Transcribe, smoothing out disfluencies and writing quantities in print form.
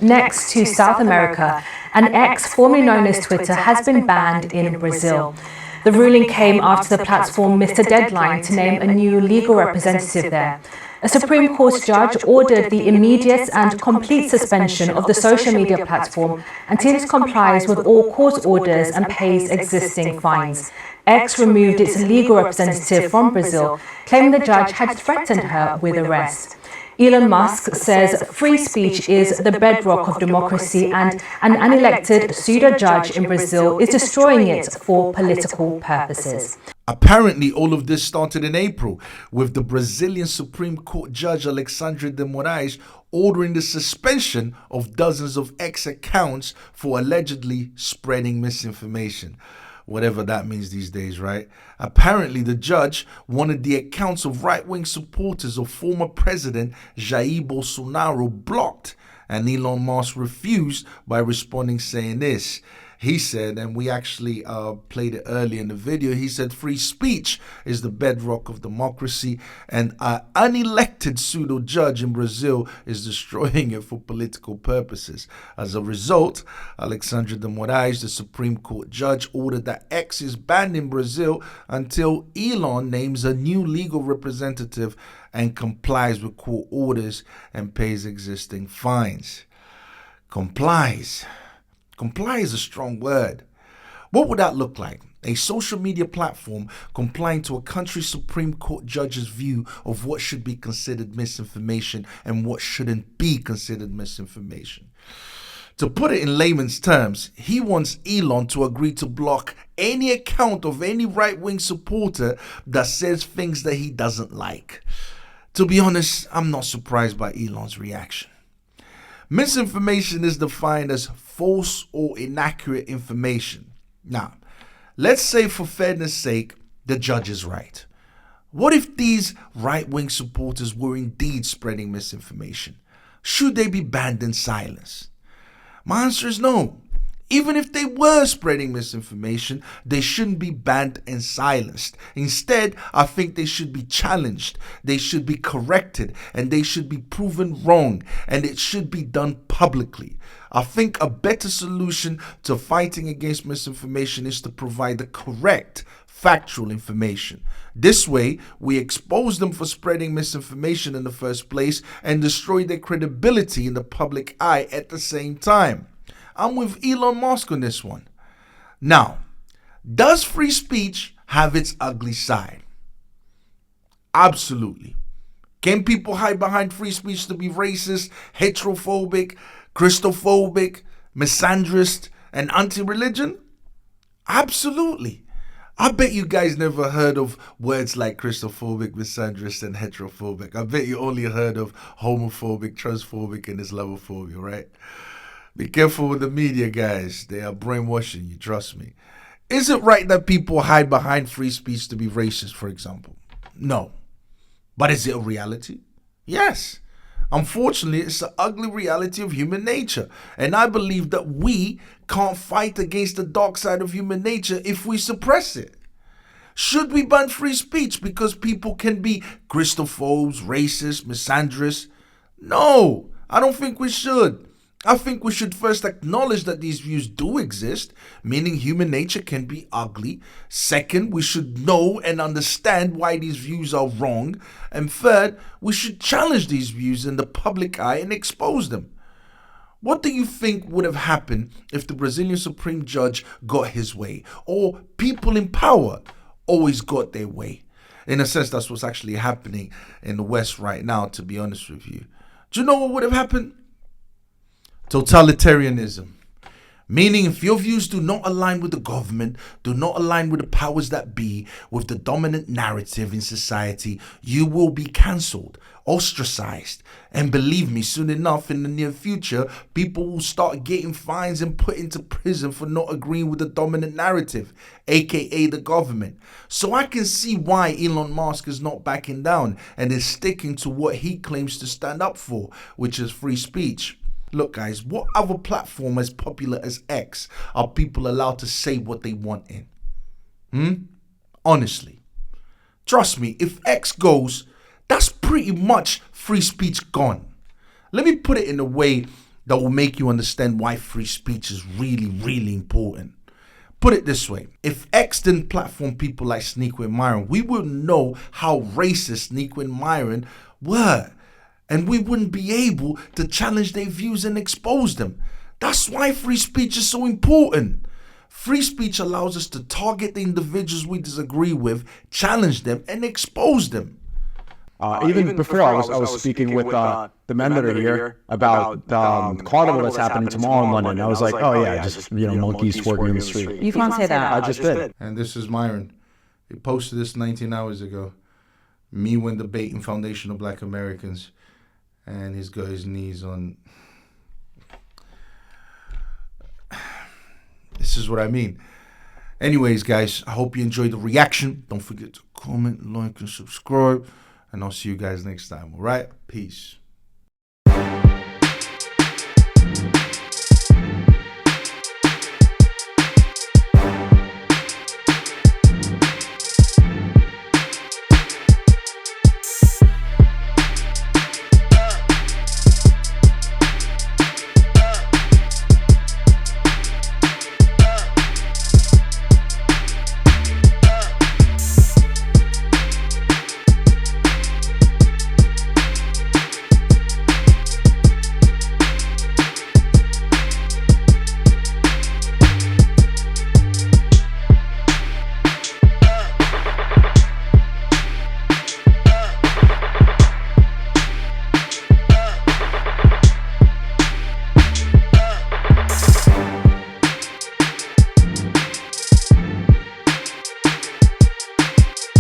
next to South America, and X, formerly known as Twitter, has been banned in Brazil. The ruling came after the platform missed a deadline to name a new legal representative there. A Supreme Court judge ordered the immediate and complete suspension of the social media platform until it complies with all court orders and pays existing fines. X removed its legal representative from Brazil, claiming the judge had threatened her with arrest. Elon Musk says free speech is the bedrock of democracy and an unelected pseudo-judge in Brazil is destroying it for political purposes. Apparently, all of this started in April with the Brazilian Supreme Court Judge Alexandre de Moraes ordering the suspension of dozens of X accounts for allegedly spreading misinformation. Whatever that means these days, right? Apparently, the judge wanted the accounts of right-wing supporters of former President Jair Bolsonaro blocked, and Elon Musk refused by responding saying this. He said, and we actually played it earlier in the video, he said free speech is the bedrock of democracy and an unelected pseudo-judge in Brazil is destroying it for political purposes. As a result, Alexandre de Moraes, the Supreme Court judge, ordered that X is banned in Brazil until Elon names a new legal representative and complies with court orders and pays existing fines. Complies. Comply is a strong word. What would that look like? A social media platform complying to a country's Supreme Court judge's view of what should be considered misinformation and what shouldn't be considered misinformation. To put it in layman's terms, he wants Elon to agree to block any account of any right-wing supporter that says things that he doesn't like. To be honest, I'm not surprised by Elon's reaction. Misinformation is defined as false or inaccurate information. Now, let's say for fairness' sake, the judge is right. What if these right-wing supporters were indeed spreading misinformation? Should they be banned and silenced? My answer is no. Even if they were spreading misinformation, they shouldn't be banned and silenced. Instead, I think they should be challenged, they should be corrected, and they should be proven wrong, and it should be done publicly. I think a better solution to fighting against misinformation is to provide the correct, factual information. This way, we expose them for spreading misinformation in the first place and destroy their credibility in the public eye at the same time. I'm with Elon Musk on this one. Now, does free speech have its ugly side? Absolutely. Can people hide behind free speech to be racist, heterophobic, Christophobic, misandrist, and anti-religion? Absolutely. I bet you guys never heard of words like Christophobic, misandrist, and heterophobic. I bet you only heard of homophobic, transphobic, and Islamophobia, right? Be careful with the media, guys. They are brainwashing you, trust me. Is it right that people hide behind free speech to be racist, for example? No. But is it a reality? Yes. Unfortunately, it's the ugly reality of human nature. And I believe that we can't fight against the dark side of human nature if we suppress it. Should we ban free speech because people can be Christophobes, racist, misandrists? No, I don't think we should. I think we should first acknowledge that these views do exist, meaning human nature can be ugly. Second, we should know and understand why these views are wrong. And third, we should challenge these views in the public eye and expose them. What do you think would have happened if the Brazilian Supreme Judge got his way, or people in power always got their way? In a sense, that's what's actually happening in the West right now, to be honest with you. Do you know what would have happened? Totalitarianism. Meaning, if your views do not align with the government, do not align with the powers that be, with the dominant narrative in society, you will be cancelled, ostracized. And believe me, soon enough in the near future, people will start getting fines and put into prison for not agreeing with the dominant narrative, aka the government. So I can see why Elon Musk is not backing down and is sticking to what he claims to stand up for, which is free speech. Look, guys, what other platform as popular as X are people allowed to say what they want in? Honestly. Trust me, if X goes, that's pretty much free speech gone. Let me put it in a way that will make you understand why free speech is really, really important. Put it this way, if X didn't platform people like Sneako and Myron, we wouldn't know how racist Sneako and Myron were. And we wouldn't be able to challenge their views and expose them. That's why free speech is so important. Free speech allows us to target the individuals we disagree with, challenge them, and expose them. Even before I was speaking with the men that are here about the carnival that's happening tomorrow in London. I was like, oh yeah, just monkeys twerking in the street. You can't say that. I just did. And this is Myron. He posted this 19 hours ago. Me when debating Foundation of Black Americans. And he's got his knees on. This is what I mean. Anyways, guys, I hope you enjoyed the reaction. Don't forget to comment, like, and subscribe. And I'll see you guys next time, all right? Peace.